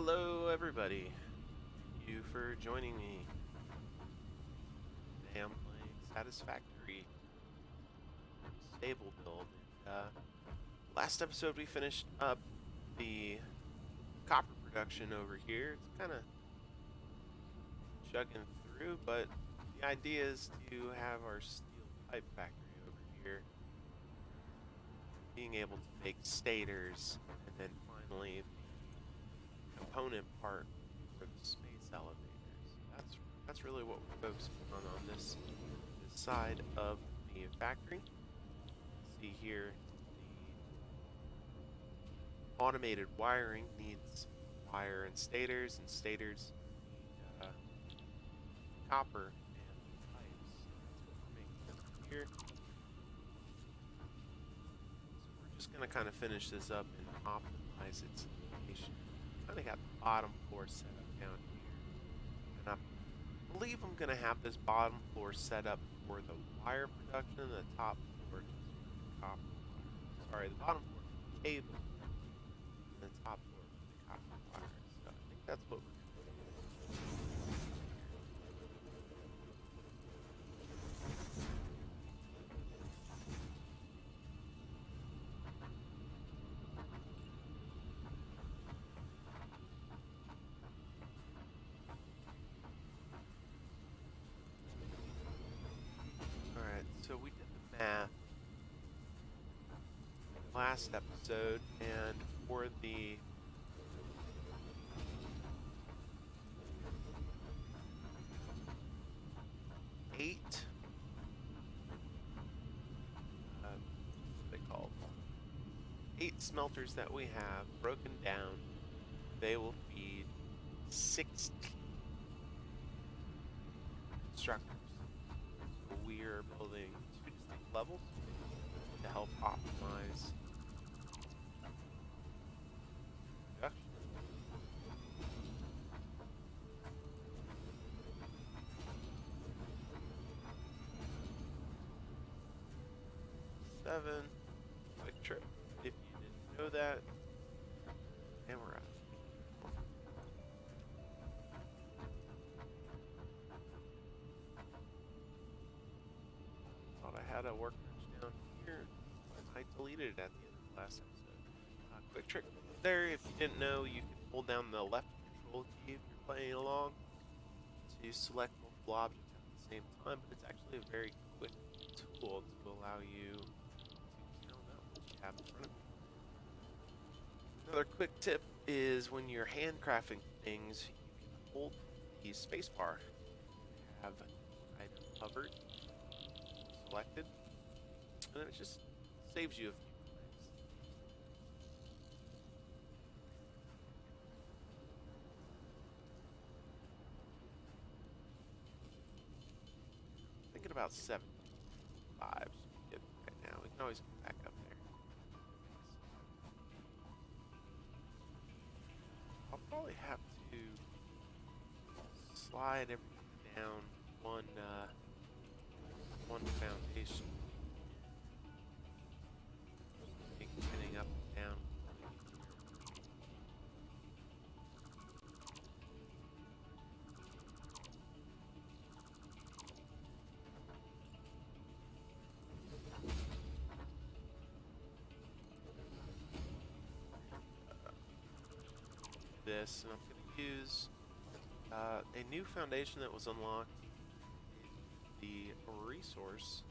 Hello, everybody. Thank you for joining me. Today I'm playing Satisfactory Stable Build. Last episode we finished up the copper production over here. It's kind of chugging through, but the idea is to have our steel pipe factory over here being able to make stators, and then finally the component part for the space elevators. That's really what we're focusing on this side of the factory. See here, the automated wiring needs wire and stators need copper and pipes. That's what we're making here. So we're just going to kind of finish this up and optimize its location. Kind of got the bottom floor set up down here. And I believe I'm going to have this bottom floor set up for the wire production and the top floor just for the copper wire. Sorry, the bottom floor for the cable and the top floor for the copper wire. So I think that's what we're going to do. Alright, so we did the math last episode, and for the eight, what are they called? 8 smelters that we have broken down, they will feed 16 constructors. So we are building 2 distinct levels to help optimize production. Seven, quick trip if you didn't know that, and we're out. Thought I had a workbench down here, but I deleted it at the end of the last episode. Quick trick there, if you didn't know, you can hold down the left control key if you're playing along to select multiple objects at the same time, but it's actually a very quick tool to allow you to count up what you have in front of you. Another quick tip is when you're handcrafting things, you can hold the spacebar, have an item hovered, selected, and then it just saves you a few times. Thinking about 75, so we get right now. We can always go back up there. I'll probably have to slide everything down one foundation. Getting up and down. This, and I'm going to use a new foundation that was unlocked in the resource.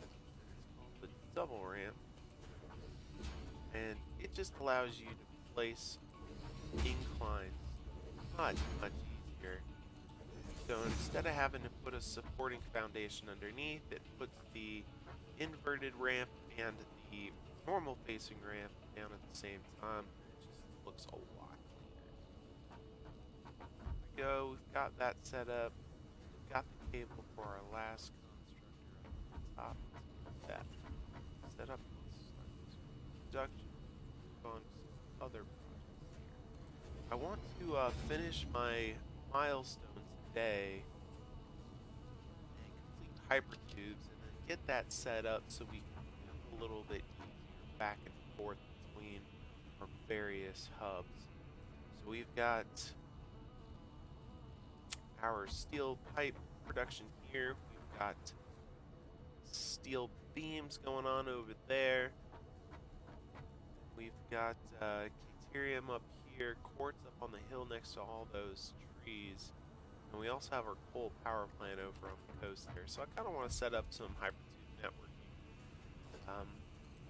It's called the double ramp, and it just allows you to place inclines much easier. So instead of having to put a supporting foundation underneath, it puts the inverted ramp and the normal facing ramp down at the same time. It just looks a lot cleaner. There we go, we've got that set up. We've got the cable for our last constructor up at the top. That set up. Production. Move on to some other projects here. I want to finish my milestone today and complete Hypertubes, and then get that set up so we can a little bit easier back and forth between our various hubs. So we've got our steel pipe production here. We've got steel beams going on over there. We've got caterium up here, quartz up on the hill next to all those trees. And we also have our coal power plant over on the coast there. So I kind of want to set up some Hypertube networking.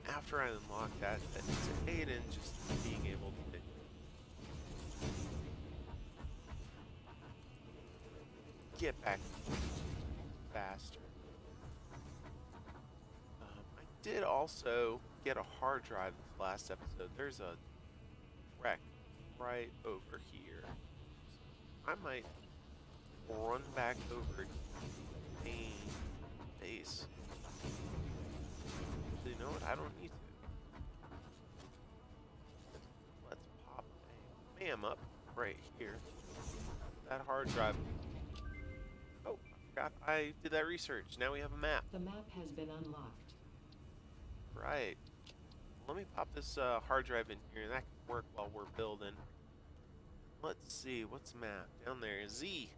After I unlock that to aid in just being able to get back faster. I did also get a hard drive this last episode. There's a wreck right over here. I might run back over to the main base. Actually, you know what? I don't need to. Let's pop a BAM up right here. That hard drive. Oh, I forgot I did that research. Now we have a map. The map has been unlocked. Right. Let me pop this hard drive in here, and that can work while we're building. Let's see, what's map? Down there, Z.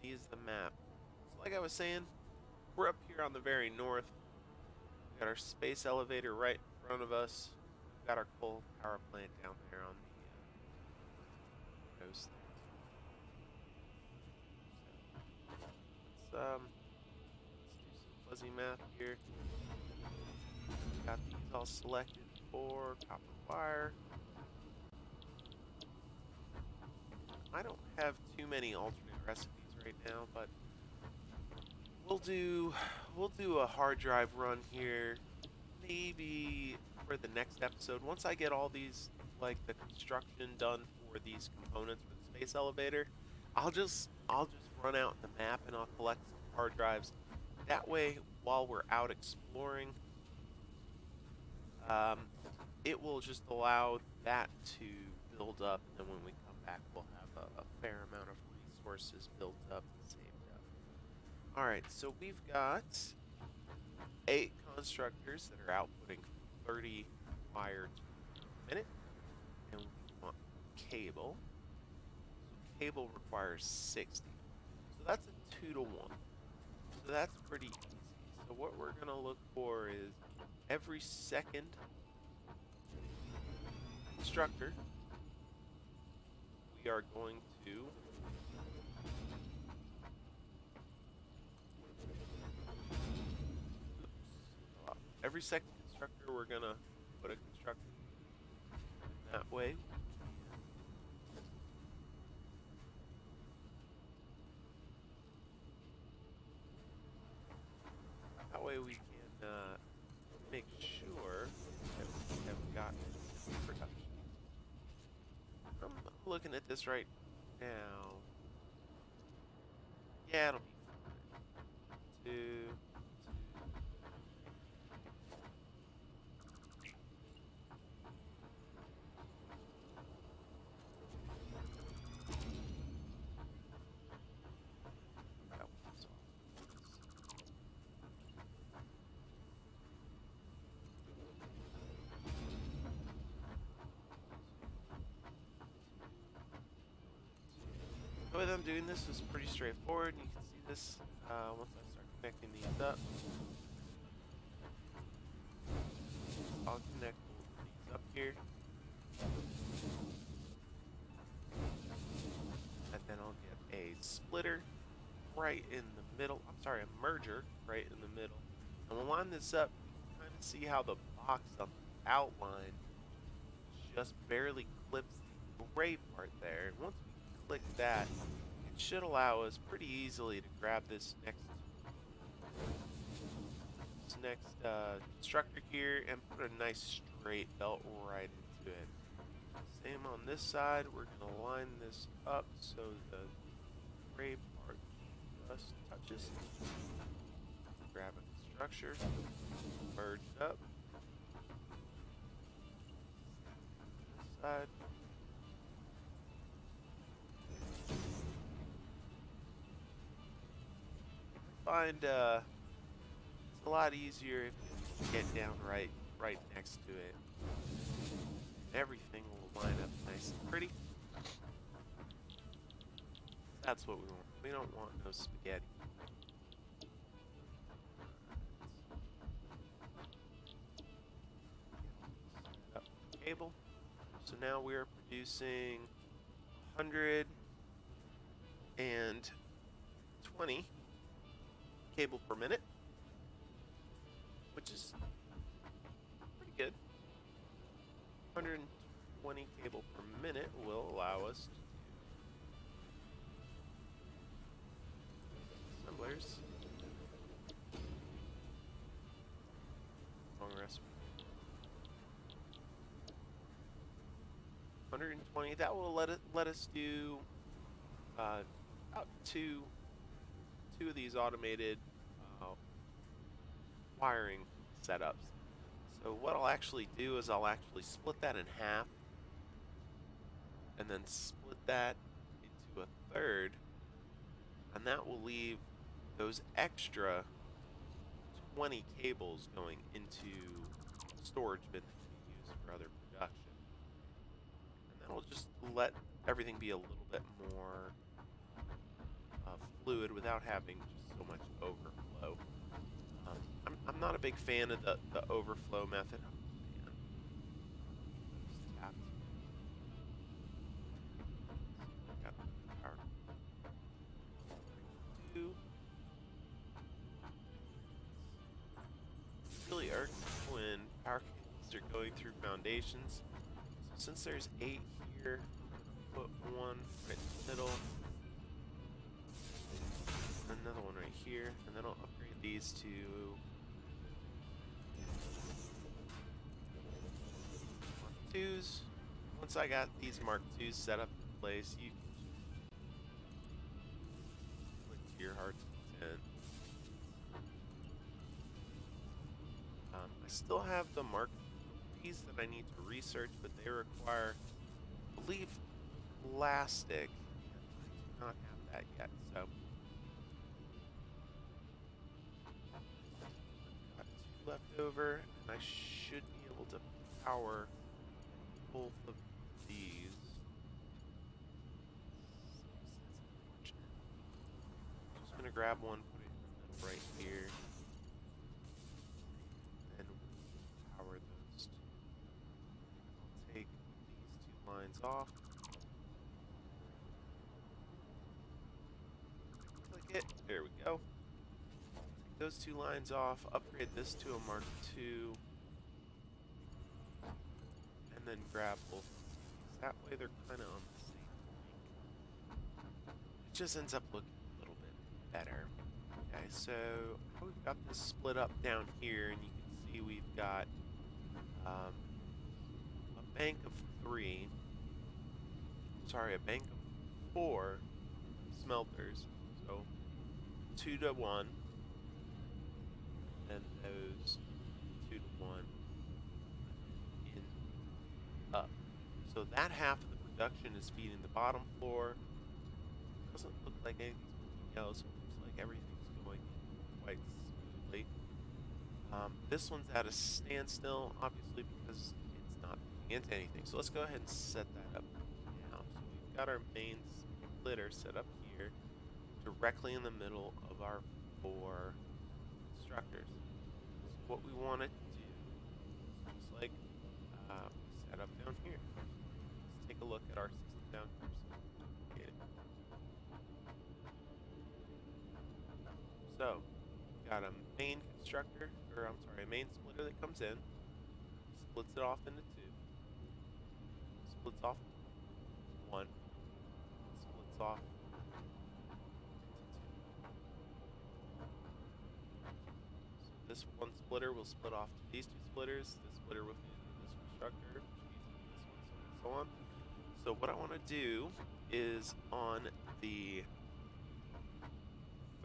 Z is the map. So like I was saying, we're up here on the very north. We got our space elevator right in front of us. We've got our coal power plant down there on the coast. So, let's do some fuzzy math here. Got these all selected for copper wire. I don't have too many alternate recipes right now, but we'll do a hard drive run here, maybe for the next episode. Once I get all these, like the construction done for these components for the space elevator, I'll just run out the map and I'll collect some hard drives. That way, while we're out exploring, it will just allow that to build up, and then when we come back, we'll have a fair amount of resources built up and saved up. Alright, so we've got 8 constructors that are outputting 30 wires per minute, and we want cable. So cable requires 60. So that's a 2 to 1. So that's pretty easy. So what we're going to look for is every second constructor, we are going to every second constructor we're gonna put a constructor that way. That way we can make sure that we have got production. I'm looking at this right now. Yeah, it'll be fine. 2, 2. That one's off. The way that I'm doing this is pretty straightforward. You can see this once I start connecting these up. I'll connect these up here. And then I'll get a splitter right in the middle. I'm sorry, a merger right in the middle. And we'll line this up. You can kind of see how the box on the outline just barely clips the gray part there. And once we click that, it should allow us pretty easily to grab this next constructor here and put a nice straight belt right into it. Same on this side. We're going to line this up so the gray part just touches. Grab a structure, merge it up. This side. Find it's a a lot easier if you get down right next to it. Everything will line up nice and pretty. That's what we want. We don't want no spaghetti. Set up the cable. So now we are producing 120 cable per minute, which is pretty good. 120 cable per minute will allow us to do assemblers. Wrong recipe. 120. That will let us do about two of these automated wiring setups. So what I'll actually do is I'll actually split that in half and then split that into a third, and that will leave those extra 20 cables going into storage bin that we use for other production. And that'll just let everything be a little bit more fluid without having just so much overflow. I'm not a big fan of the overflow method. Oh, man. Tapped. Got power. It really irks when power cables are going through foundations. So since there's 8 here, put one right in the middle. Another one right here, and then I'll upgrade these to Mark IIs. Once I got these Mark IIs set up in place, you can click to your heart's content. I still have the Mark IIIs that I need to research, but they require, I believe, plastic. I do not have that yet, so. Left over, and I should be able to power both of these. Just gonna grab one, put it in the middle right here, and power those two. I'll take these 2 lines off. Click it. There we go. Those 2 lines off, upgrade this to a Mark II, and then grab both of these. That way they're kind of on the same link. It just ends up looking a little bit better. Okay, so we've got this split up down here, and you can see we've got a bank of 3, sorry, a bank of 4 smelters, so 2 to 1. And those 2 to 1 in up. So that half of the production is feeding the bottom floor. Doesn't look like anything's moving else. It looks like everything's going quite smoothly. This one's at a standstill, obviously, because it's not feeding into anything. So let's go ahead and set that up now. So we've got our main splitter set up here, directly in the middle of our 4 constructors. So what we want to do is just like set up down here. Let's take a look at our system down here. So we've got a main constructor, or I'm sorry, a main splitter that comes in, splits it off into 2, splits off 1, splits off into 2. This one splitter will split off to these 2 splitters, this splitter within this constructor, which feeds into this one, so on and so on. So what I want to do is on the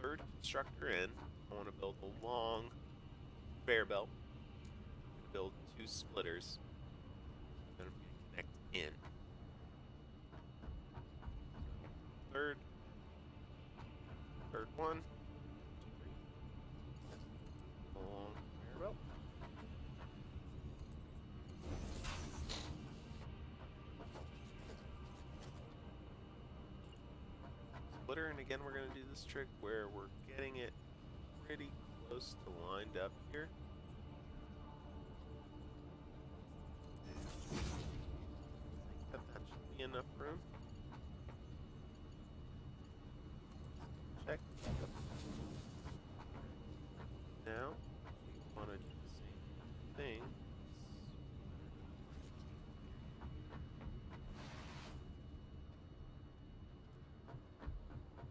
3rd constructor in, I want to build a long conveyor belt. I'm going to build 2 splitters, and then I'm going to connect in. Third one, 2, 3. splitter, and again we're going to do this trick where we're getting it pretty close to lined up here. I think that should be enough room. Check. Now we want to do the same thing.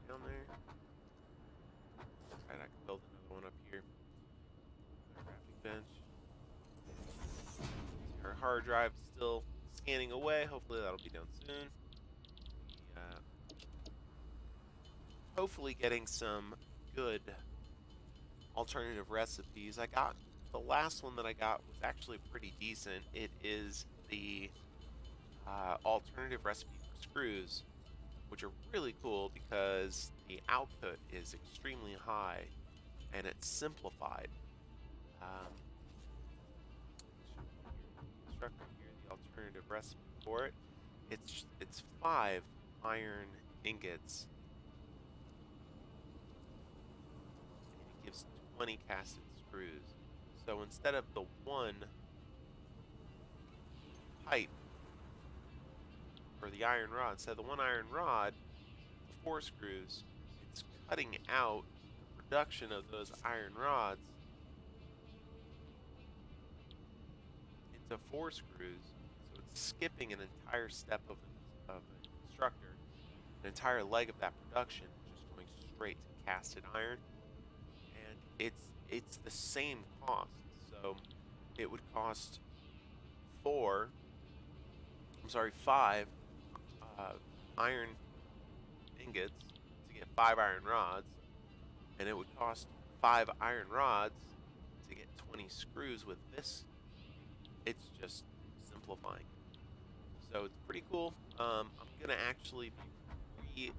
Down there. Alright, I can build another one up here. Crafting bench. Our hard drive is still scanning away. Hopefully that'll be done soon. Hopefully getting some good alternative recipes. The last one that I got was actually pretty decent. It is the alternative recipe for screws, which are really cool because the output is extremely high and it's simplified. Instructor here, the alternative recipe for it. It's 5 iron ingots. And it gives 20 casted screws. So instead of the one pipe for the iron rod, instead of the one iron rod, the 4 screws, it's cutting out the production of those iron rods into 4 screws. So it's skipping an entire step of an instructor, an entire leg of that production, just going straight to casted iron. And it's the same cost. So it would cost 5 iron ingots to get 5 iron rods, and it would cost 5 iron rods to get 20 screws with this. It's just simplifying. So it's pretty cool. I'm gonna actually be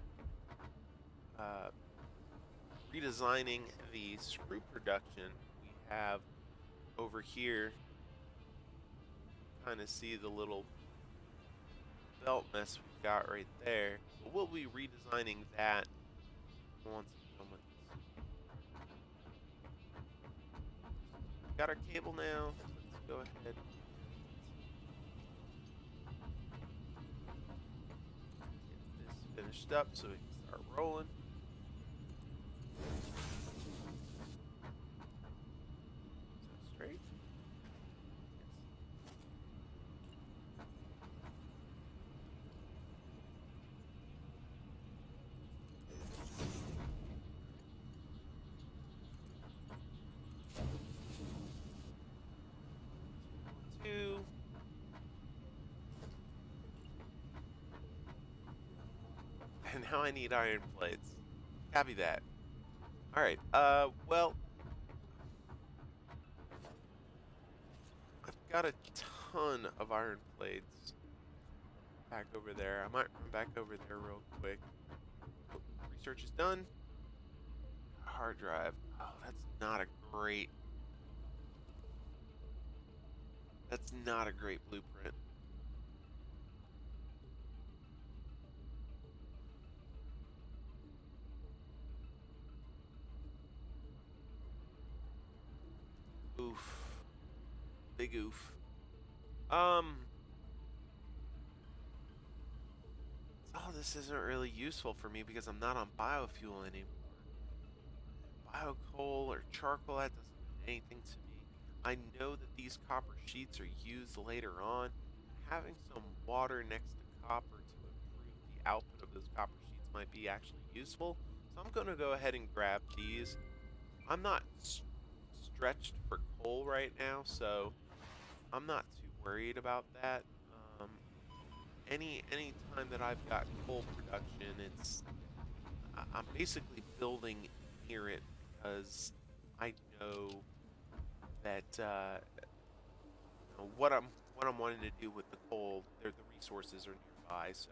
redesigning the screw production we have over here. Kind of see the little belt mess we've got right there. But we'll be redesigning that once I'm done with this. We've got our cable now. Let's go ahead. Get this finished up so we can start rolling. Is that straight? Two. And now I need iron plates. Copy that. Alright, well, I've got a ton of iron plates back over there. I might run back over there real quick. Oh, research is done. Hard drive. Oh, that's not a great blueprint. Oof. Big oof. Oh, this isn't really useful for me because I'm not on biofuel anymore. Biocoal or charcoal, that doesn't mean anything to me. I know that these copper sheets are used later on. Having some water next to copper to improve the output of those copper sheets might be actually useful. So I'm going to go ahead and grab these. I'm not stretched for coal right now, so I'm not too worried about that. Um, any time that I've got coal production, I'm basically building near it because I know that what I'm wanting to do with the coal. The resources are nearby, so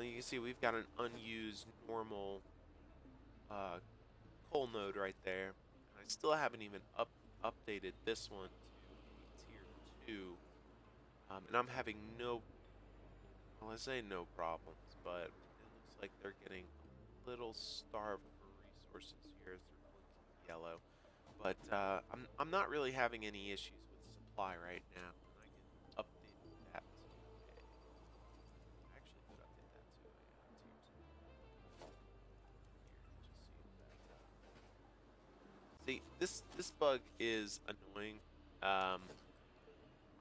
you can see we've got an unused normal coal node right there. And I still haven't even updated this one to a tier 2. And I'm having no, well, I say no problems, but it looks like they're getting little starved for resources here as they're blinking yellow. But I'm not really having any issues with supply right now. And I can update that to a. Actually, could update that to a tier 2 here. Just see if that. See, this bug is annoying. Um,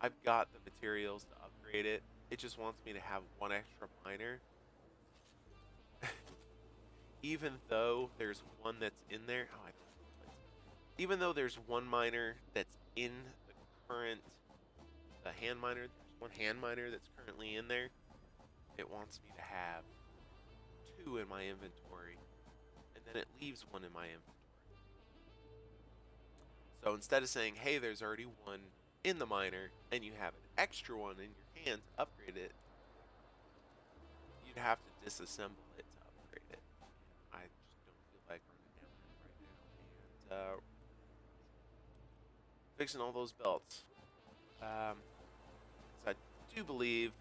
I've got the materials to upgrade it. It just wants me to have one extra miner, even though there's one that's in there. Oh, I don't have the plates. Even though there's one miner that's in the current hand miner, there's one hand miner that's currently in there. It wants me to have two in my inventory, and then it leaves one in my inventory. So instead of saying, hey, there's already one in the miner, and you have an extra one in your hand to upgrade it, you'd have to disassemble it to upgrade it. And I just don't feel like running down there right now. And fixing all those belts. So I do believe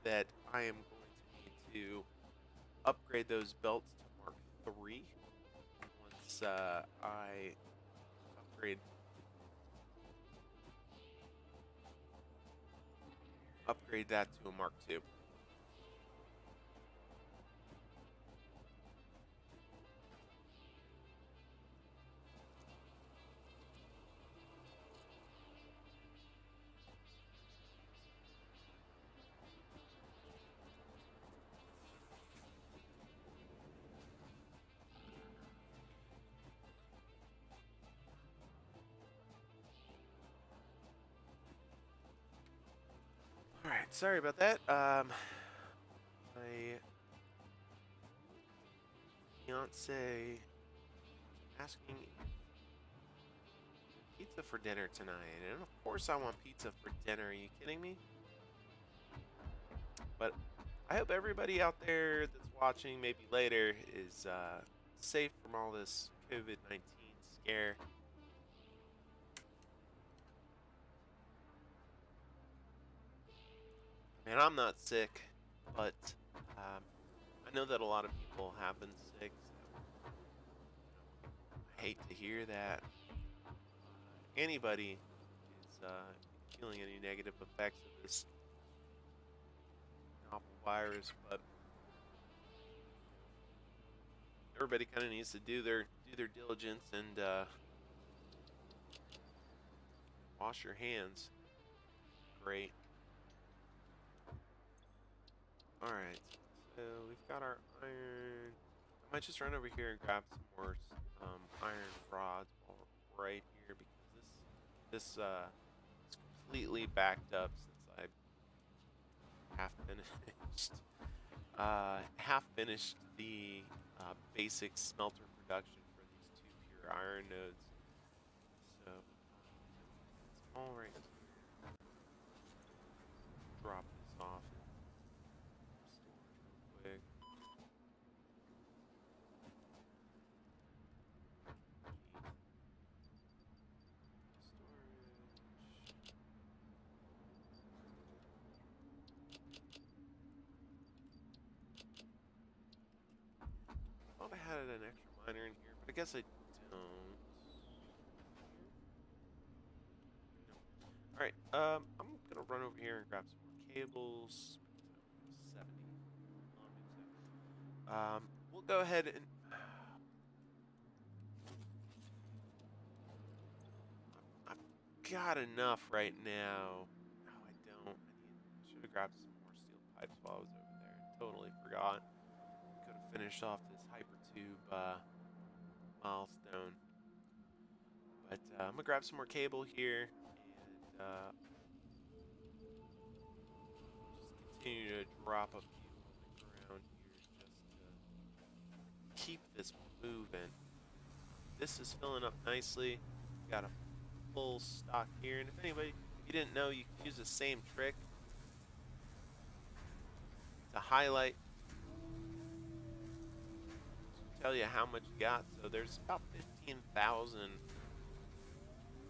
that I am going to need to upgrade those belts to Mark 3 once I upgrade that to a Mark 2. All right, sorry about that. My fiance asking pizza for dinner tonight, and of course I want pizza for dinner. Are you kidding me? But I hope everybody out there that's watching, maybe later, is safe from all this COVID-19 scare. Man, I'm not sick, but I know that a lot of people have been sick. So I hate to hear that anybody is feeling any negative effects of this novel virus, but everybody kind of needs to do their diligence and wash your hands. Great. All right. So we've got our iron. I might just run over here and grab some more iron rods while we're right here because this is completely backed up since I half finished the basic smelter production for these two pure iron nodes. So it's all right here. Drop this off in storage real quick. Storage. Thought I had an extra miner in here, but I guess I don't. Alright, I'm gonna run over here and grab some more cables. 70 kilometers. We'll go ahead and I've got enough right now. No, I don't. I should have grabbed some more steel pipes while I was over there. Totally forgot. Could have finished off this hypertube milestone. But I'm gonna grab some more cable here and just continue to drop a few on the ground here just to keep this moving. This is filling up nicely. Got a full stock here, and if you didn't know, you can use the same trick to highlight, to tell you how much you got. So there's about 15,000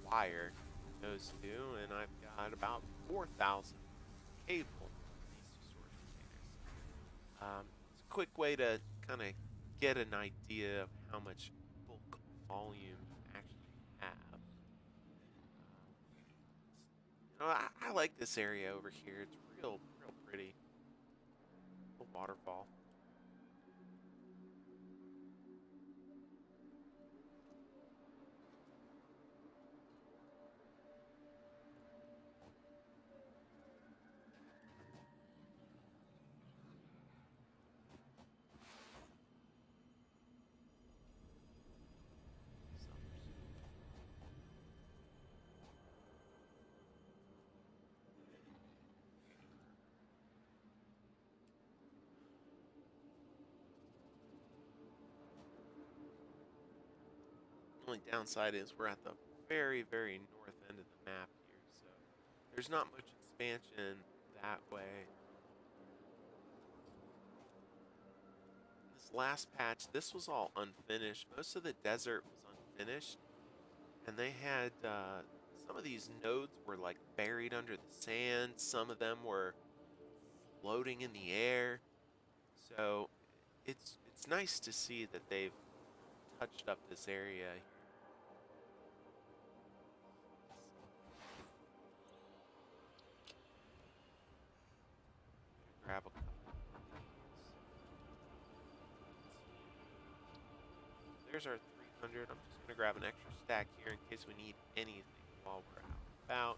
wire in those two, and I've got about 4,000 cable in these two storage containers. It's a quick way to kind of get an idea of how much bulk volume you actually have. I like this area over here. It's real pretty. The waterfall. The only downside is we're at the very north end of the map here, so there's not much expansion that way. This last patch, this was all unfinished. Most of the desert was unfinished, and they had some of these nodes were like buried under the sand. Some of them were floating in the air. So it's nice to see that they've touched up this area. Grab a couple. There's our 300. I'm just gonna grab an extra stack here in case we need anything while we're out and about.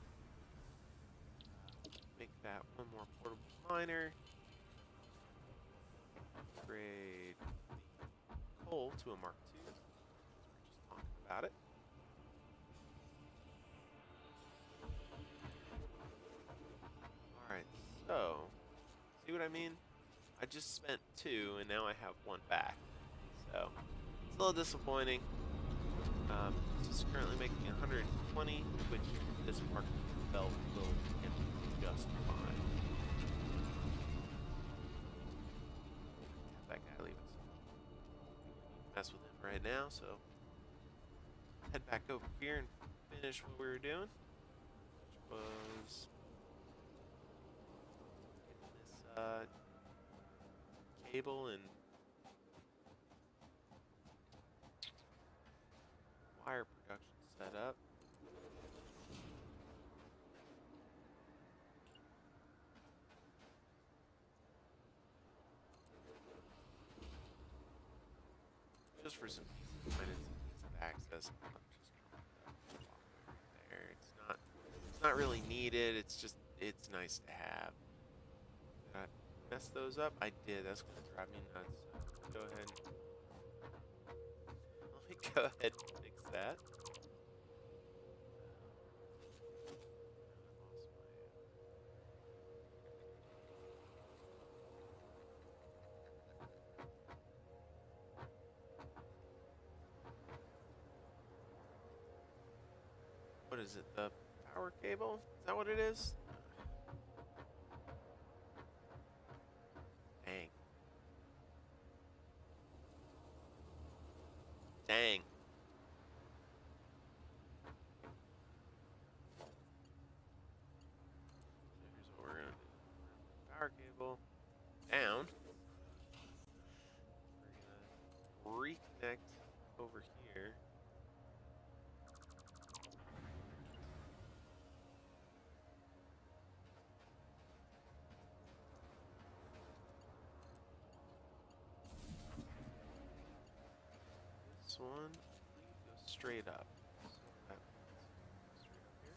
Make that one more portable miner. Upgrade the coal to a Mark II. We're just talking about it. Alright, so, see what I mean? I just spent 2 and now I have 1 back. So, it's a little disappointing. This is currently making 120, which this Mark II belt will handle just fine. That guy leave us. Mess with him right now, so head back over here and finish what we were doing, which was getting this cable and wire production set up. Just for some peace of mind and some ease of access. I'm just there. It's not really needed. It's nice to have. Did I mess those up? I did. That's gonna drive me nuts. Go ahead. Let me go ahead and fix that. What is it? The power cable? Is that what it is? Dang. Dang. So here's what we're gonna do. Power cable down. We're gonna reconnect over here. This one goes straight up. So that straight up here.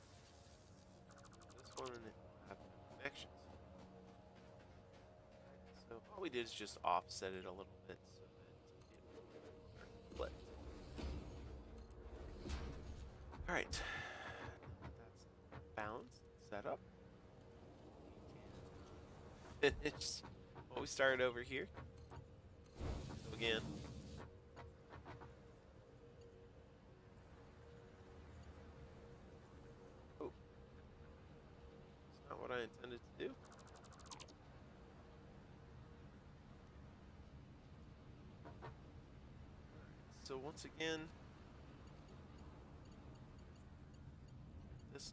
This one and it will have no connections. So all we did is just offset it a little bit so that it split. Alright. That's balanced, set up. Finish what we started over here. So again. Oh. It's not what I intended to do. So once again, this,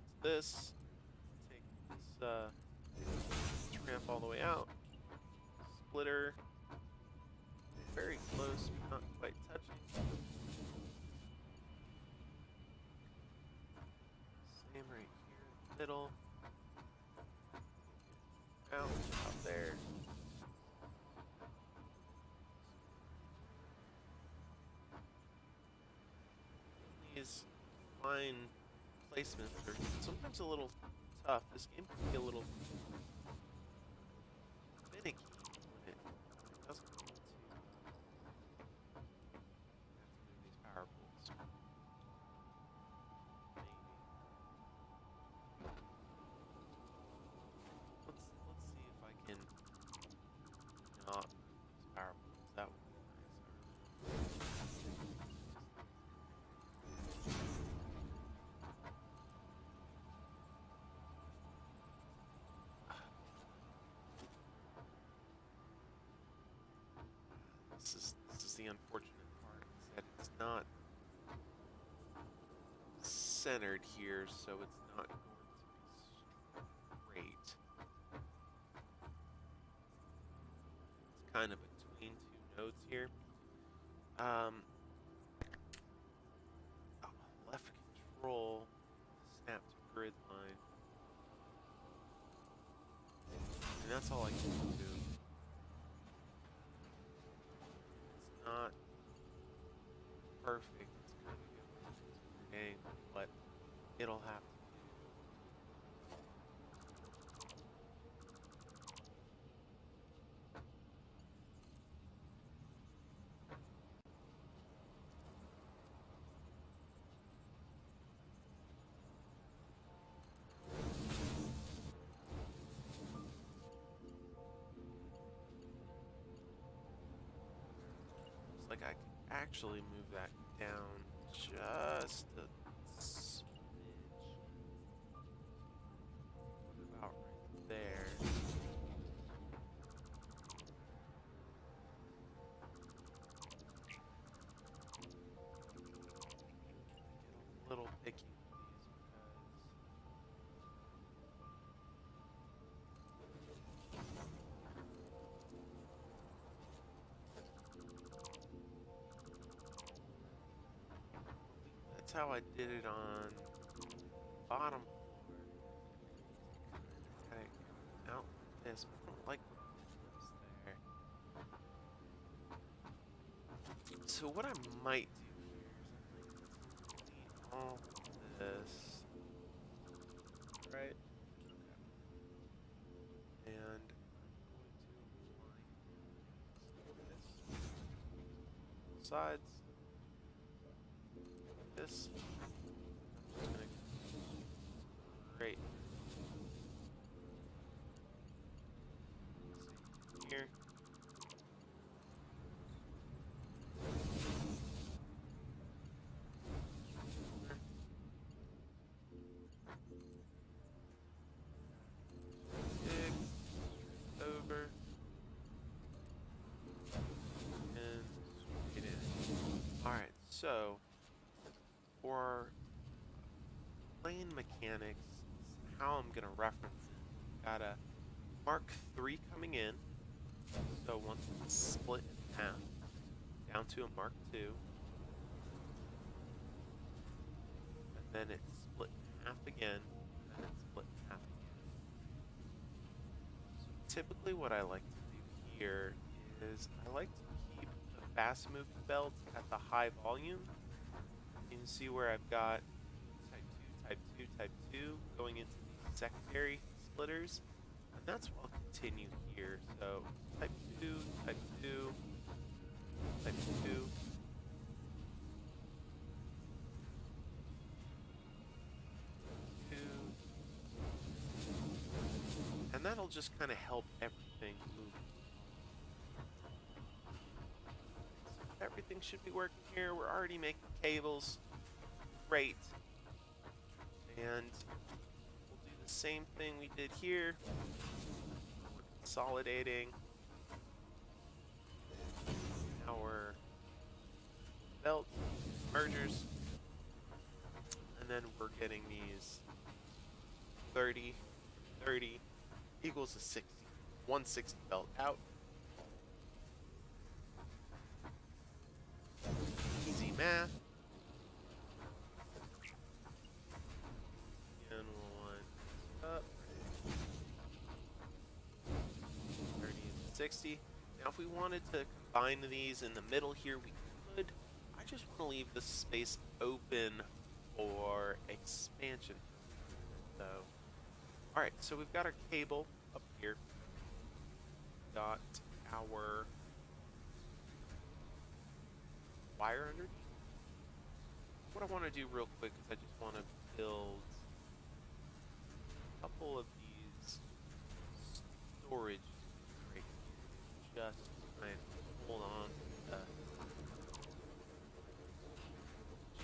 take this tramp all the way out, splitter, very close, but not quite touching. Same right here in the middle. Bounce out there. These fine placements are sometimes a little tough. This game can be a little finicky when it doesn't want to move these power poles. Maybe. Let's see if I can not move these power poles. That would be nice. This is the unfortunate part, is that it's not centered here, so it's not going to be straight. It's kind of between two nodes here. Left control, snap to grid line, and that's all I can do. It's not perfect. It's kind of a angle, but it'll have to. Looks like I can actually move that down just a smidge. About right there. Get a little picky with these that's how I did it on bottom floor. Had it out like this, but I don't like the flips there. So what I might do here is I might delete all this, right? Okay. And I'm going to align this sides. This. I'm just gonna create here. Dig over and straight in. All right, so for plane mechanics, how I'm gonna reference it. Got a Mark III coming in, so once it's split in half, down to a Mark II, and then it's split in half again, and then it's split in half again. So typically what I like to do here is I like to keep the fast moving belt at the high volume. You can see where I've got type 2, type 2, type 2 going into these secondary splitters, and that's what I'll continue here. So type 2, type 2, type 2. 2. And that'll just kind of help everything move. So everything should be working here. We're already making cables. Great. And we'll do the same thing we did here. We're consolidating our belt mergers. And then we're getting these 30, 30 equals a 60, 160 belt out. 60. Now, if we wanted to combine these in the middle here, we could. I just want to leave this space open for expansion. So, all right, so we've got our cable up here. Got our wire underneath. What I want to do real quick is I just want to build a couple of these storage right here. Just try and hold on to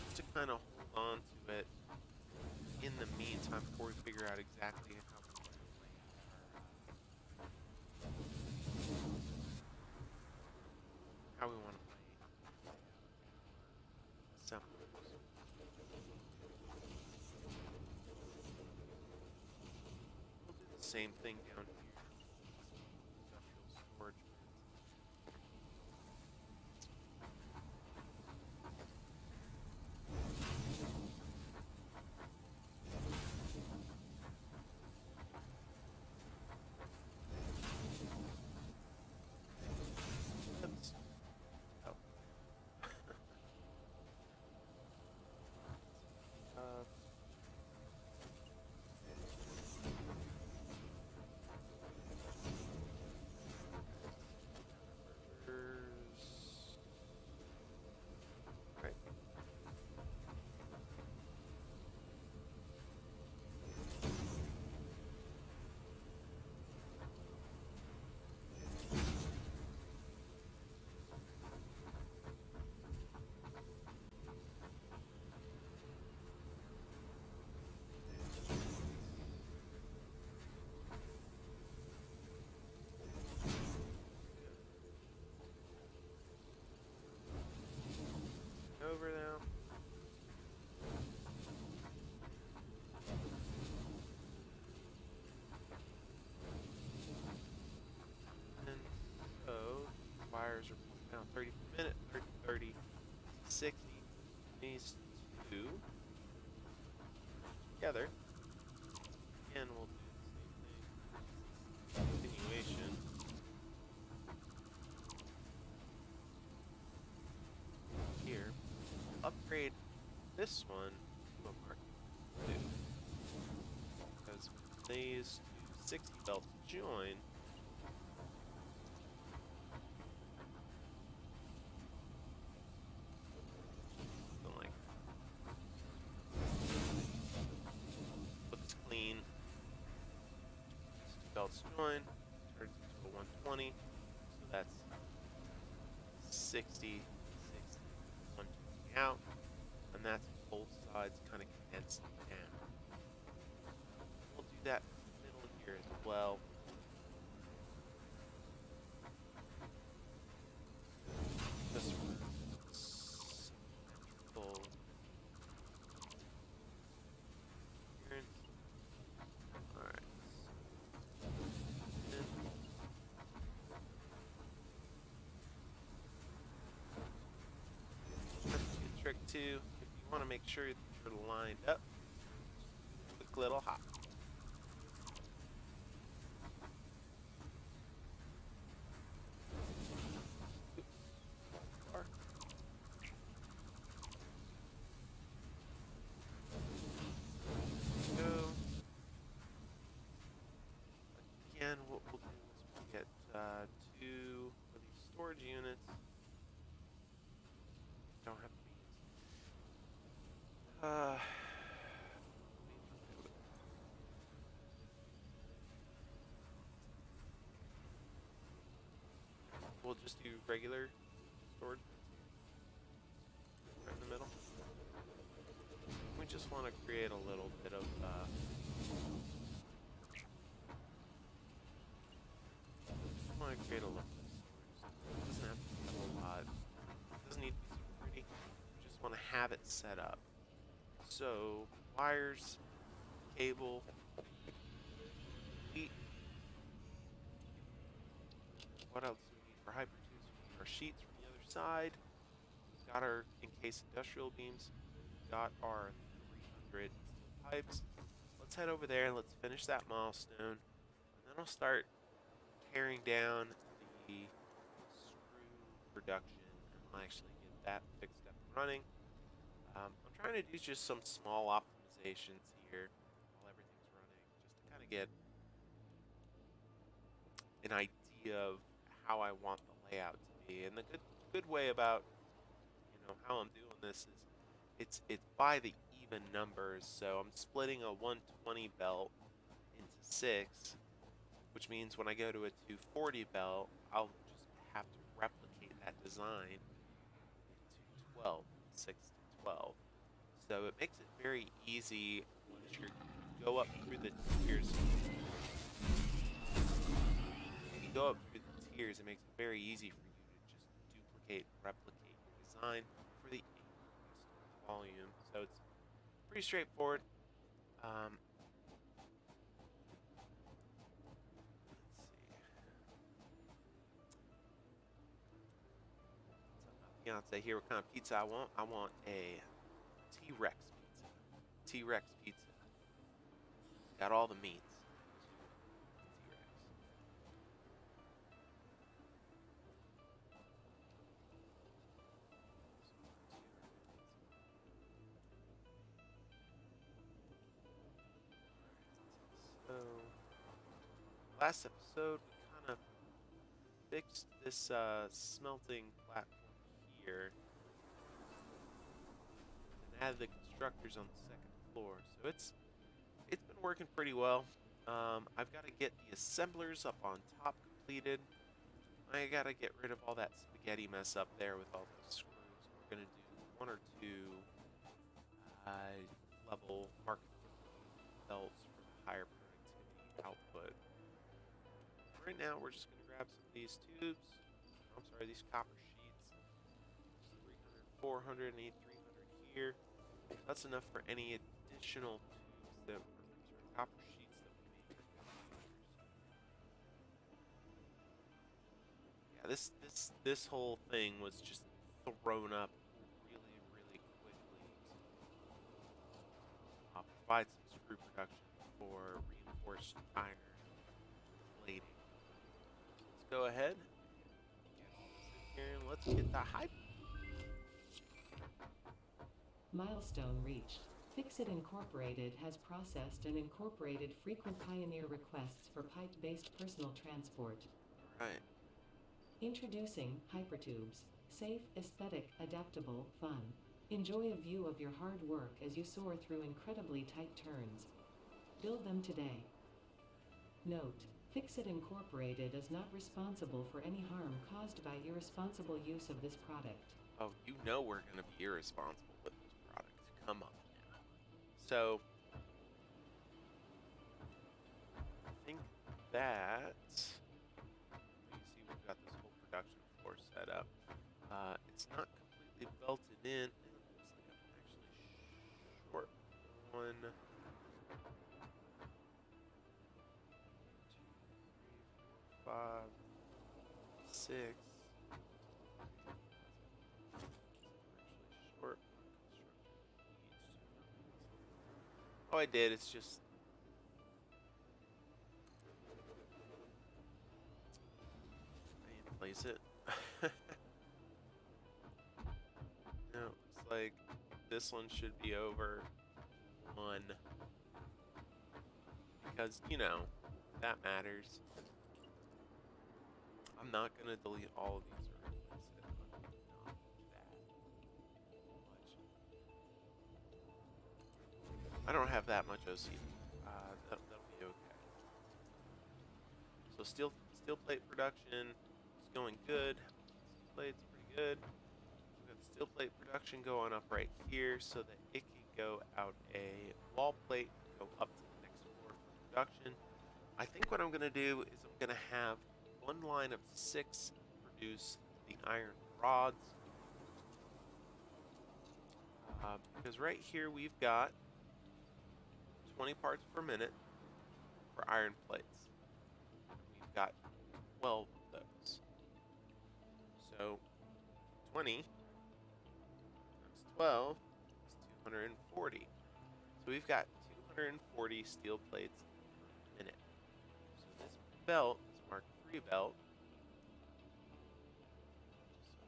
just to kind of hold on to it in the meantime before we figure out exactly how we want to play assemblers. We'll do the same thing down here. Industrial storage bins. Oops. Oh. uh, Right. Over now. And so wires are now 30 per minute, 30, 30, 60. These two together. Again, we'll do the same thing. Continuation. Here. Upgrade this one to a Mark II. Because when these two 60 belts join, something like looks clean. These two belts join, turns into a 120. So that's 60, 60, 120 out. And that's both sides kind of condensed down. We'll do that in the middle here as well. Just for symmetrical appearance. Alright. That's a good trick too. If you want to make sure that you're lined up, quick little hop. Go. Again, what we'll do is we'll get 2 of these storage units. Don't have beams. We'll just do regular storage right in the middle. We just want to create a little bit of I want to create a little bit of storage. It doesn't have to be a whole lot. It doesn't need to be super pretty. We just want to have it set up. So wires, cable, heat. What else do we need for Hypertubes? We need our sheets from the other side. We've got our encased industrial beams. We've got our 300 steel pipes. Let's head over there and let's finish that milestone. And then I'll start tearing down the screw production, and I'll actually get that fixed up and running. I'm trying to do just some small optimizations here while everything's running, just to kind of get an idea of how I want the layout to be. And the good way about how I'm doing this is it's by the even numbers. So I'm splitting a 120 belt into 6, which means when I go to a 240 belt, I'll just have to replicate that design into 12, 6 to 12. So it makes it very easy once you go up through the tiers. When you go up through the tiers, it makes it very easy for you to just duplicate and replicate your design for the increased volume. So it's pretty straightforward. Let's see. Tell my fiance here what kind of pizza I want. I want a T-Rex pizza. T-Rex pizza. Got all the meats. T-Rex. So, last episode we kind of fixed this smelting platform here and added the constructors on the second floor. So it's been working pretty well. I've got to get the assemblers up on top completed. I got to get rid of all that spaghetti mess up there with all those screws. We're going to do 1 or 2 level Mark III belts for the higher productivity output. Right now, we're just going to grab some of these tubes. I'm sorry, these copper sheets. 300, 400, and 300 here. That's enough for any additional tubes that copper sheets that we make for computers. Yeah, this whole thing was just thrown up really, really quickly to provide some screw production for reinforced iron plating. Let's go ahead, get all this in here, and let's get the hype. Milestone reached. Fixit Incorporated has processed and incorporated frequent Pioneer requests for pipe-based personal transport. Right. Introducing Hypertubes. Safe, aesthetic, adaptable, fun. Enjoy a view of your hard work as you soar through incredibly tight turns. Build them today. Note: Fixit Incorporated is not responsible for any harm caused by irresponsible use of this product. Oh, you know we're going to be irresponsible with this product. Come on now. So, I think that... You see we've got this whole production floor set up. It's not completely belted in. It looks like I'm actually short one, 2, 3, 4, 5, 6. Short Oh, I did. It's just I need to place it. No, it's like this one should be over 1 because that matters. I'm not gonna delete all of these or replace it. I'm not do that much. I don't have that much OCD. That'll be okay. So steel plate production is going good. Steel plate's pretty good. We've got the steel plate production going up right here so that it can go out a wall plate and go up to the next floor for production. I think what I'm gonna do is I'm gonna have 1 line of 6 produce the iron rods. Because right here we've got 20 parts per minute for iron plates. We've got 12 of those. So 20 times 12 is 240. So we've got 240 steel plates per minute. So this belt is Mark III belt.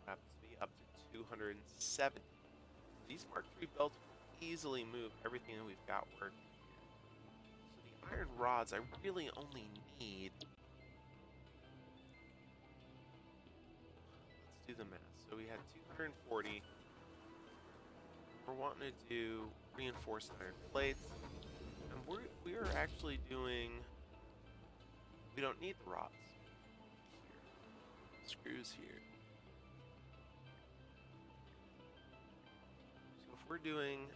happens to be up to 270. These Mark III belts will easily move everything that we've got working here. So the iron rods, I really only need. Let's do the math. So we had 240. We're wanting to do reinforced iron plates, and we are actually doing. We don't need the rods here. Screws here. So if we're doing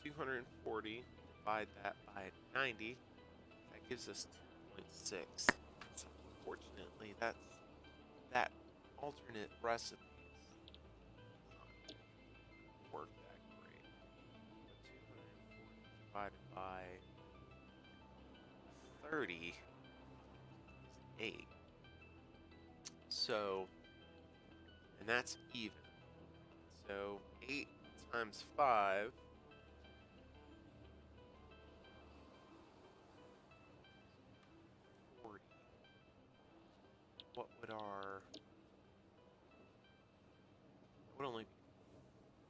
240, divide that by 90, that gives us 2.6. So unfortunately, that alternate recipe work that great. 240 divided by 30 is 8. So, and that's even. So 8 times 5 40. What would only be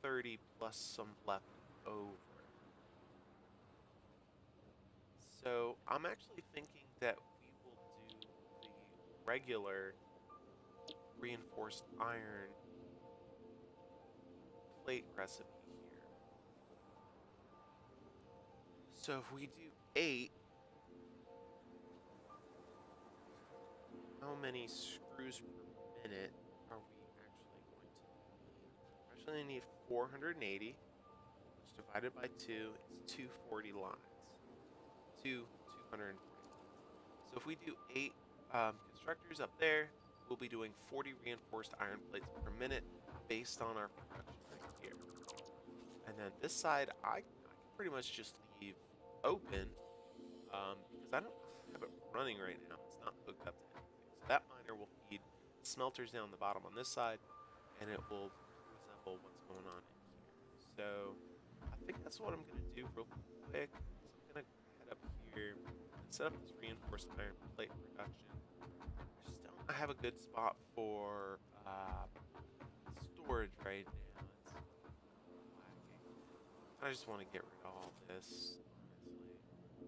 30 plus some left over. So I'm actually thinking that we will do the regular reinforced iron plate recipe here. So if we do 8, how many screws per minute are we actually going to need? We actually need 480, which divided by 2 is 240 lines. 240. So if we do 8 constructors up there, we'll be doing 40 reinforced iron plates per minute based on our production right here. And then this side, I can pretty much just leave open because I don't have it running right now. It's not hooked up to anything. So that miner will feed smelters down the bottom on this side, and it will resemble what's going on in here. So I think that's what I'm going to do real quick. So I'm going to head up here and set up this reinforced iron plate production. I just don't have a good spot for storage right now. It's lacking. I just want to get rid of all this, honestly.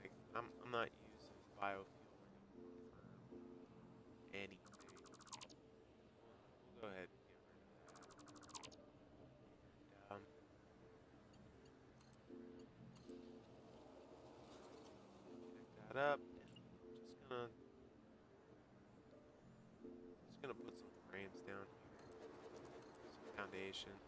Like, I'm not using biofuel anymore for anything. We'll go ahead and get rid of that. And pick that up. And just gonna put some frames down here, some foundations.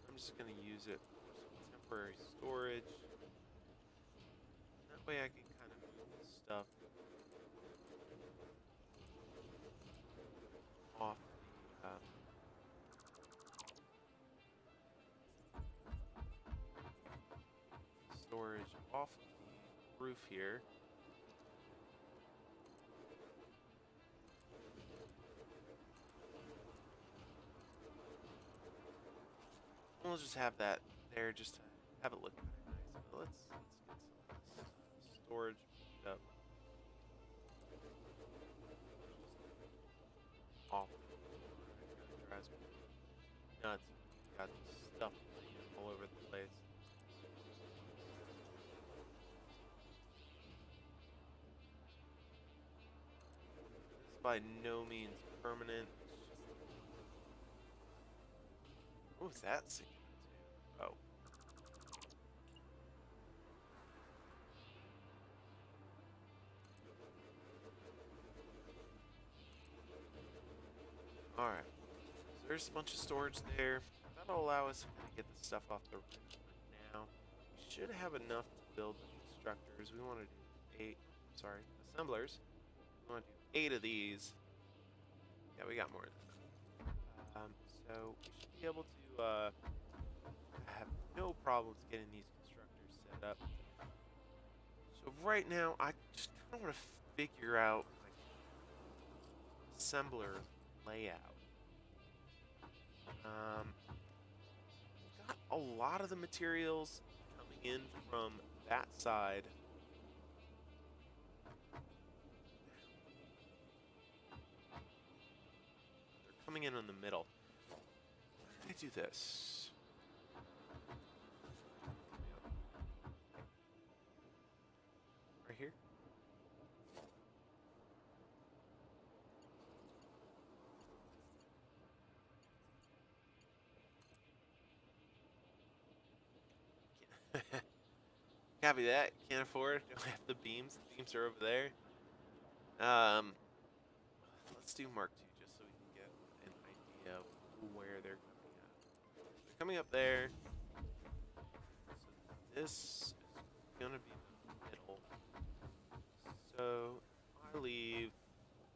I'm just gonna use it for some temporary storage. That way I can kind of move this stuff off the storage off of the roof here. We'll just have that there just to have it look kind of nice. But let's get some of this storage moved up off the floor. It kind of drives me nuts when you've got stuff laying all over the place. This is by no means permanent. It's just what was that signal to? Oh. Alright. So there's a bunch of storage there. That'll allow us to kind of get the stuff off the roof for now. We should have enough to build the constructors. We want to do 8, assemblers. We want to do 8 of these. Yeah, we got more than enough. So we should be able to have no problems getting these constructors set up. So right now, I just kind of want to figure out like assembler layout. Got a lot of the materials coming in from that that side. They're coming in the middle. How do I do this? Right here? Copy that. Can't afford. Don't have the beams. The beams are over there. Let's do Mark II just so we can get an idea of where they're coming up. They're coming up there. So this is gonna be the middle. So I leave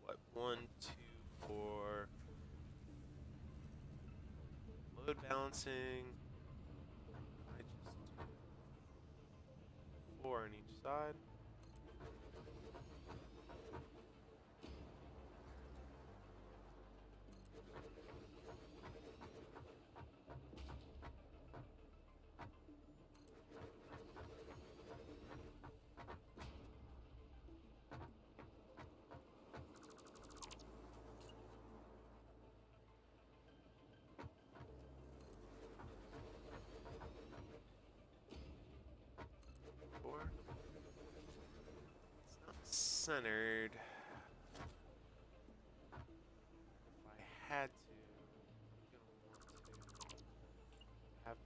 what 1, 2 for load balancing. I just do 4 on each side. It's not centered. If I had to, I'm gonna want to have more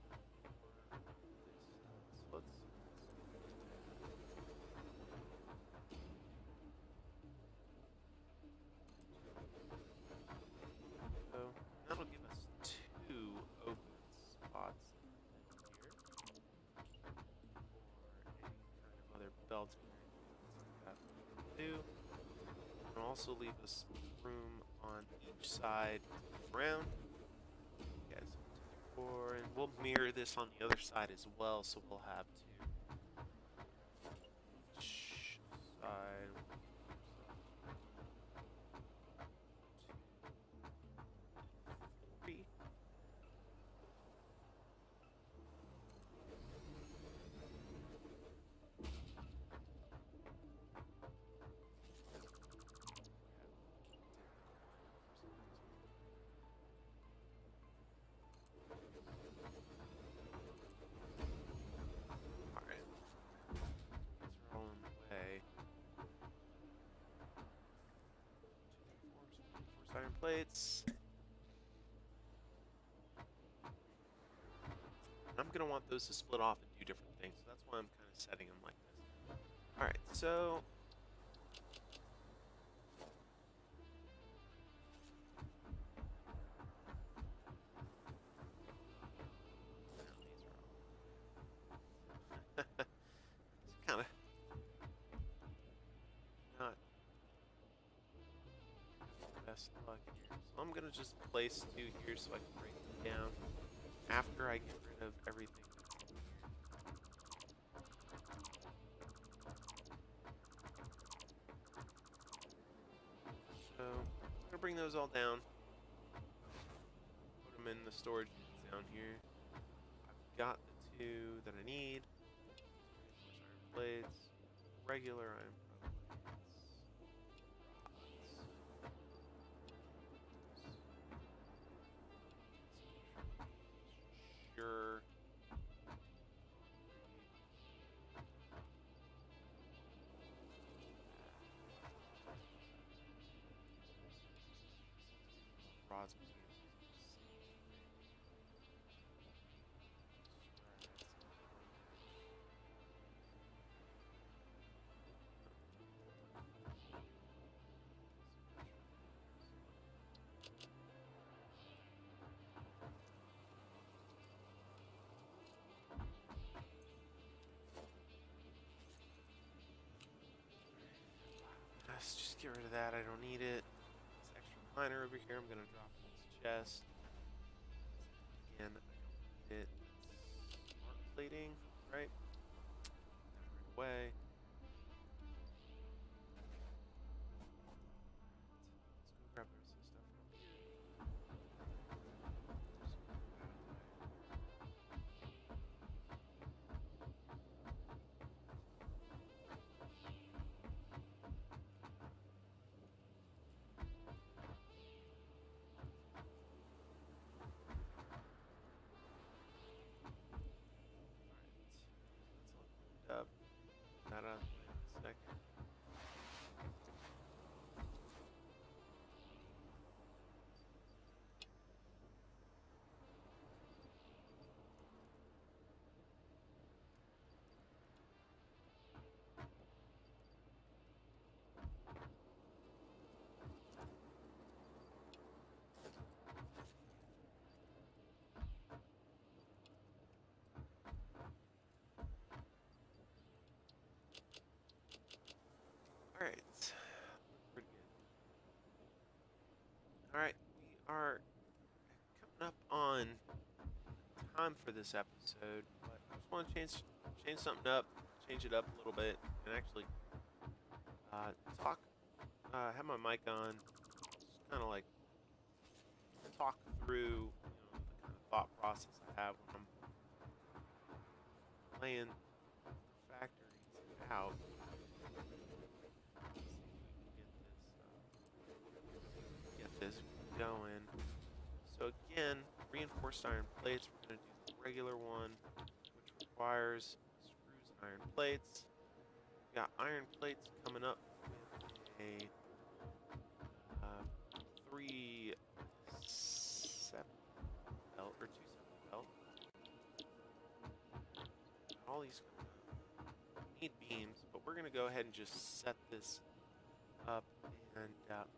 this. So let's. So that'll give us 2 open spots here for any kind of other belts. And also leave us room on each side around. Yes, 2, 4, and we'll mirror this on the other side as well, so we'll have 2 each side. 2, 3. Alright. These are all in the way. 2, 3, 4 iron plates. I'm going to want those to split off and do different things, so that's why I'm kind of setting them like this. Alright, so it's kind of not the best luck here. So I'm going to just place 2 here so I can break them down after I get rid of everything. So I'm going to bring those all down. Put them in the storage units down here. I've got the 2 that I need. Iron plates, regular iron plates. Sure. Rods. Let's just get rid of that. I don't need it. This extra liner over here, I'm gonna drop in this chest. Again, I don't need it. Smart plating, right? Right away. Let's go grab the rest of the stuff from here. that out of the way in a second. Alright. Pretty good. Alright, we are coming up on time for this episode, but I just want to change something up, change it up a little bit, and actually talk, have my mic on, just kind of like talk through, the kind of thought process I have when I'm laying factories out. Get this going. So again, reinforced iron plates. We're going to do the regular one, which requires screws and iron plates. We got iron plates coming up with a 3/7 belt or 2/7 belt. All these need beams, but we're going to go ahead and just set this up and how am I transferring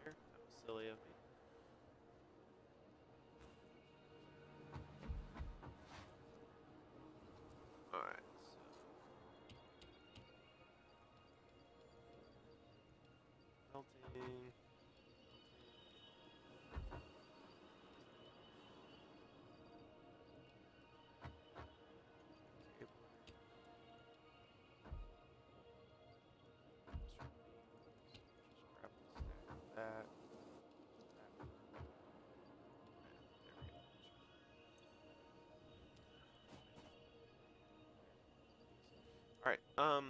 there? That was silly of me. Alright, so melting. That. Alright, we'll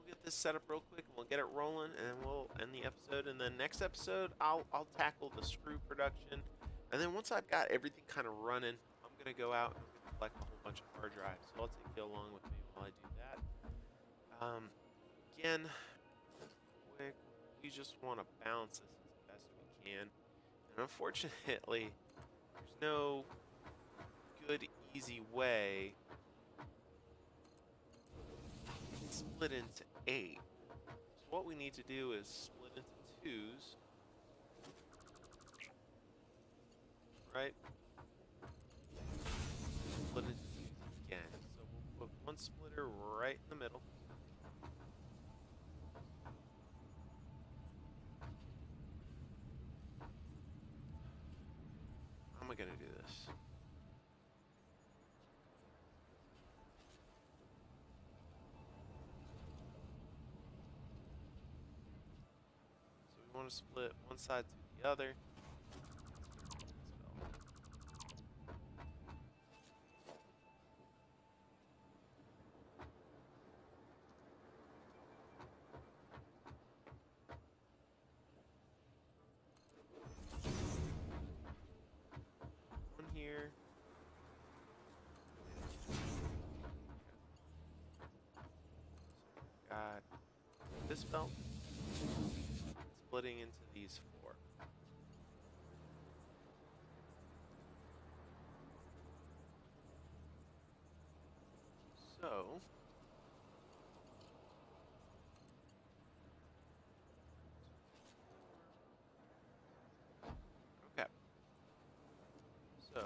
get this set up real quick and we'll get it rolling and then we'll end the episode. And then next episode I'll tackle the screw production. And then once I've got everything kind of running, I'm gonna go out and I'm gonna collect a whole bunch of hard drives. So I'll take you along with me while I do that. Again, quick, we just want to balance this as best we can. And unfortunately, there's no good, easy way to split into 8. So what we need to do is split into 2s, right? Split into 2s again. So we'll put one splitter right in the middle. How am I going to do this? So we want to split one side to the other. One here. Got this belt splitting into these 4. So okay. So we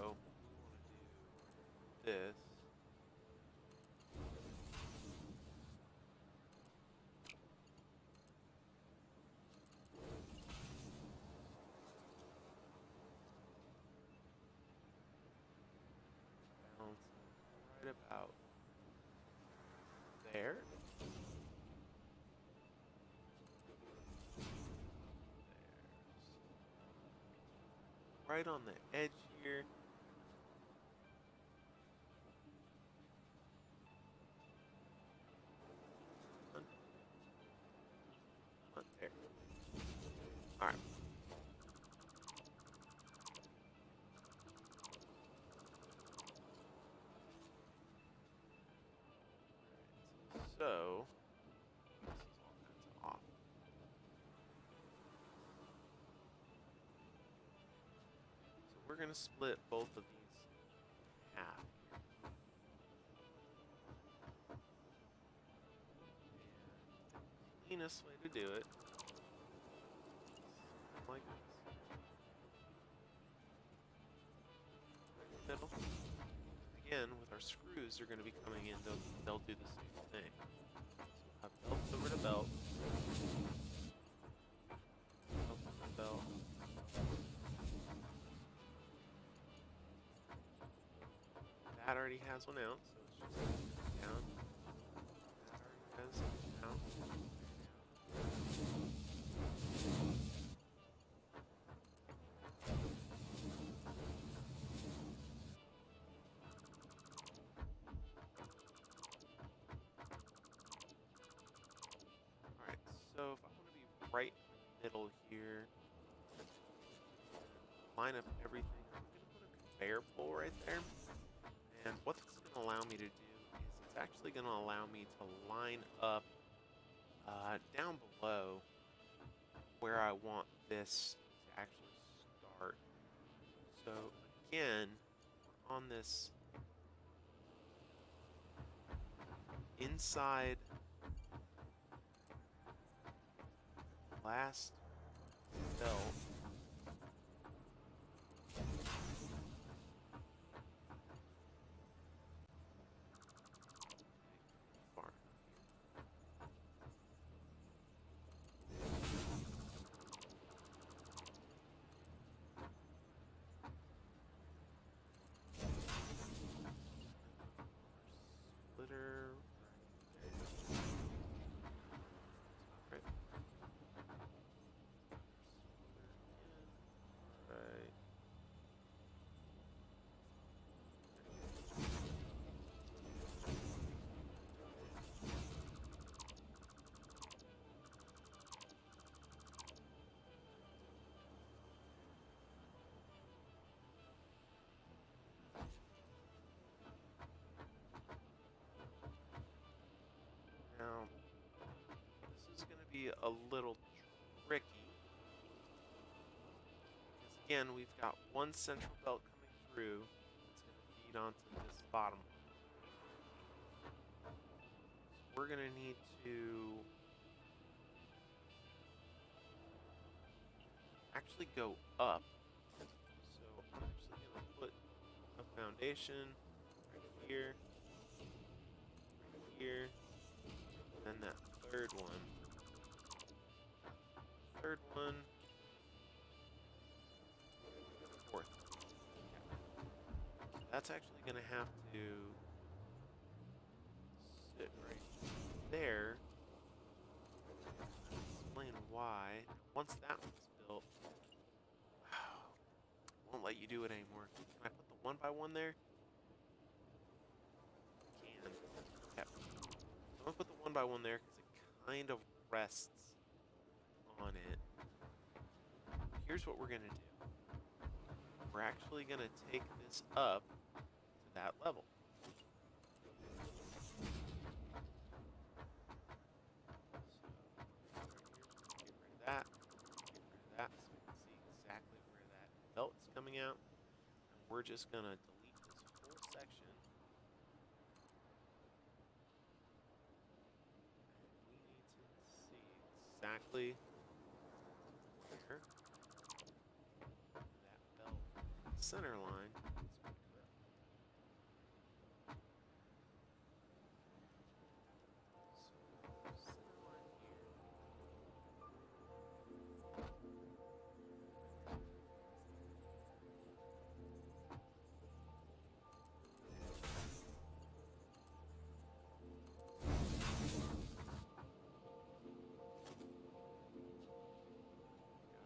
want to do this. Right about there. Right on the edge here. There. All right. So this is all kinds of off. So we're gonna split both of these in half. And the cleanest way to do it, like this. Middle. Again, with our screws, they're going to be coming in, they'll do the same thing. So belt over to belt. Belt over to belt. That already has one out, so it's just down. That already has out. Alright, so if I want to be right in the middle here, line up everything, I'm going to put a conveyor pole right there. And what this is going to allow me to do is it's actually going to allow me to line up down below where I want this to actually start. So again, on this inside last belt, far splitter right. Right. Now, this is going to be a little tricky because again, we've got one central belt coming through that's going to feed onto this bottom one. So we're going to need to actually go up. So I'm actually going to put a foundation right here, then that third one, fourth. That's actually going to have to sit right there. Explain why. Once that one's built, won't let you do it anymore. Can I put the 1x1 there? Can. Yep. I'm gonna put the 1x1 there because it kind of rests on it. Here's what we're gonna do. We're actually gonna take this up to that level. So get rid of that, so we can see exactly where that belt is coming out. And we're just gonna delete this whole section. We need to see exactly where that belt center line is going to go. So center line here.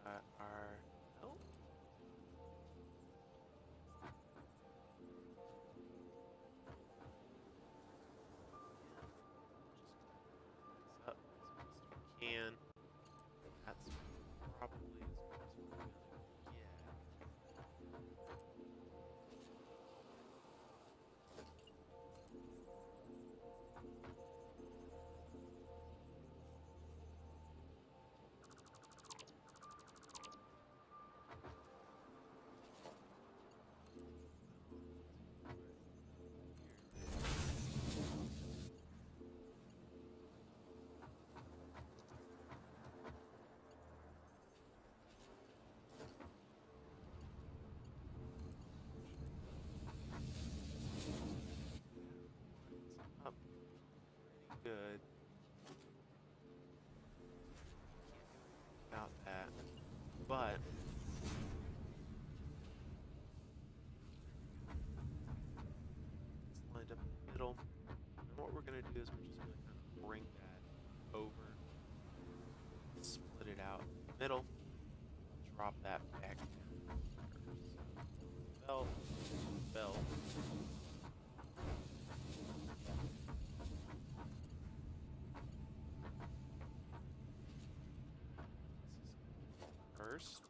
Got our belt. good. Can't do anything about that. But it's lined up in the middle. And what we're gonna do is we're just gonna kind of bring that over, split it out in the middle, drop that back down. Belt, belt. First.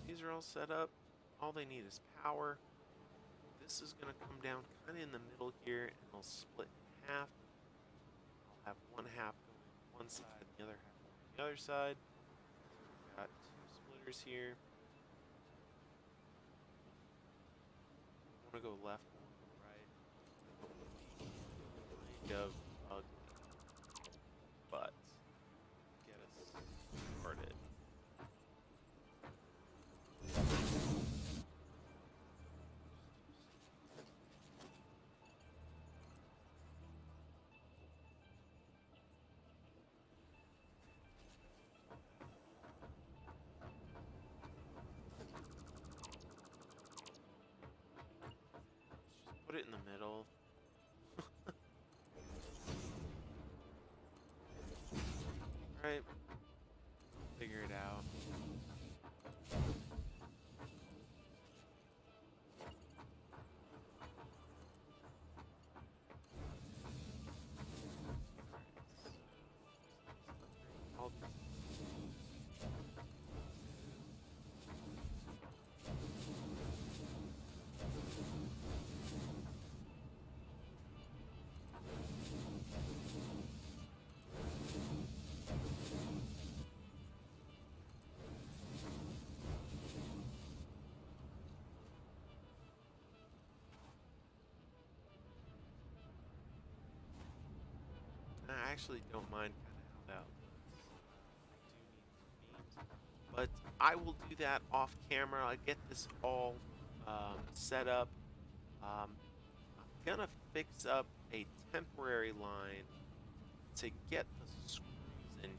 These are all set up. All they need is power. This is going to come down kind of in the middle here, and it'll split in half. I'll have one half going one side, and the other half going the other side. So we've got two splitters here. One will go left, one will go right. Kind of ugly, but get us started. Put it in the middle. Alright. Figure it out. All I actually don't mind kind of how that looks. I do need more beams, but I will do that off camera. I get this all set up. I'm gonna fix up a temporary line to get the screws in here.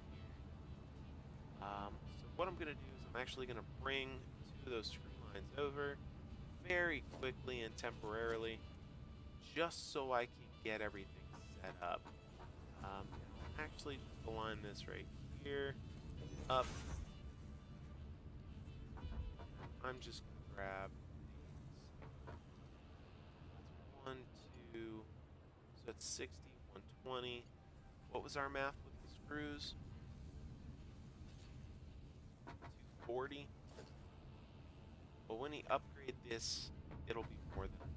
So what I'm gonna do is I'm actually gonna bring two of those screw lines over very quickly and temporarily, just so I can get everything set up. I'll actually just align this right here, up. I'm just gonna grab these. That's 1, 2, so that's 60, 120. What was our math with the screws? 240. But when you upgrade this, it'll be more than enough.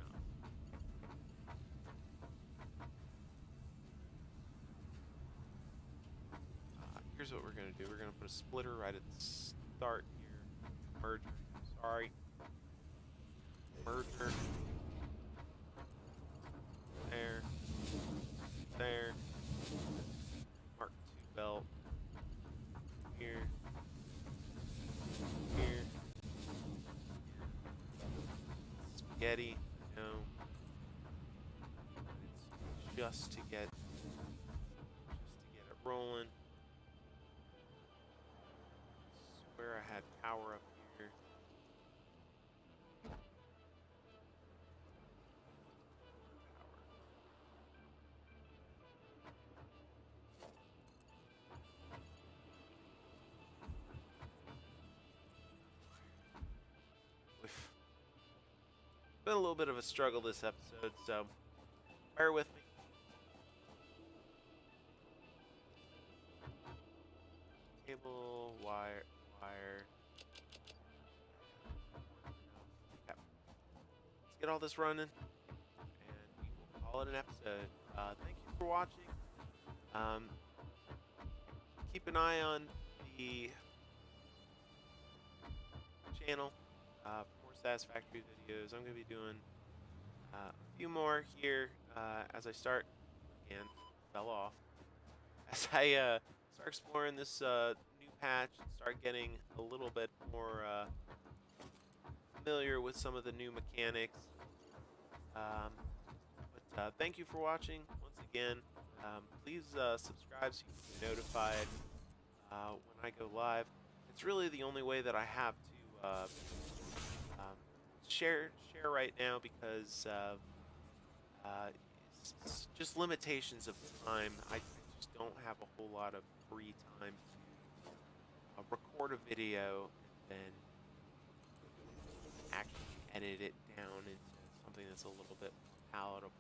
Here's what we're going to do. We're going to put a splitter right at the start here. Merger. Sorry. Merger. There. There. Mark 2 belt. Here. Here. Spaghetti. No. It's just to get it rolling. Where I had power up here. Power. been a little bit of a struggle this episode, so bear with me. Cable, wire. Okay. Let's get all this running, and we will call it an episode. Thank you for watching. Keep an eye on the channel for more satisfactory videos. I'm going to be doing a few more here as I start, and fell off, as I start exploring this new patch and start getting a little bit more familiar with some of the new mechanics. But thank you for watching once again. Please subscribe so you can be notified when I go live. It's really the only way that I have to share right now, because it's just limitations of time. I just don't have a whole lot of free time to record a video and then actually edit it down into something that's a little bit more palatable.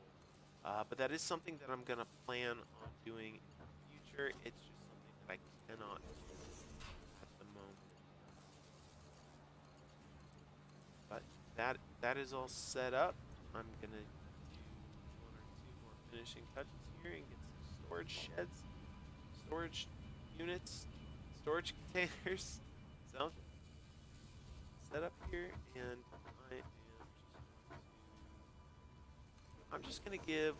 But that is something that I'm going to plan on doing in the future. It's just something that I cannot do at the moment. But that is all set up. I'm going to do one or two more finishing touches here and get some storage sheds, storage units, storage containers. So set up here, and I'm just going to give,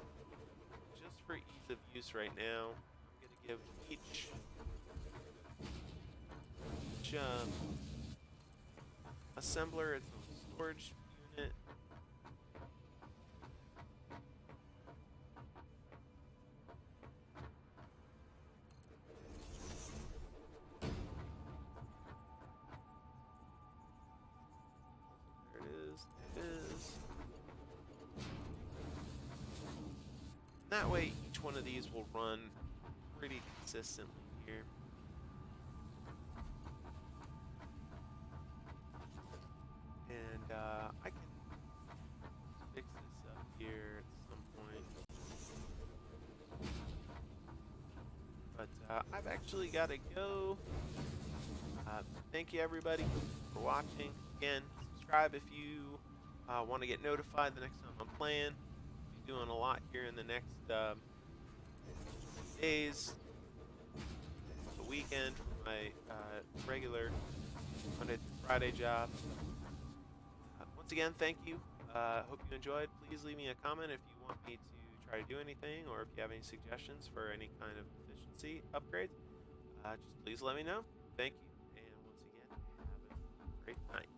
just for ease of use right now, I'm going to give each assembler its own storage unit. There it is. There it is. That way, each one of these will run pretty consistently here. And I can fix this up here at some point. But I've actually got to go. Thank you, everybody, for watching. Again, subscribe if you want to get notified the next time I'm playing. Doing a lot here in the next days, the weekend for my regular Monday through Friday job. Once again, thank you. Hope you enjoyed. Please leave me a comment if you want me to try to do anything, or if you have any suggestions for any kind of efficiency upgrades. Just please let me know. Thank you, and once again, have a great night.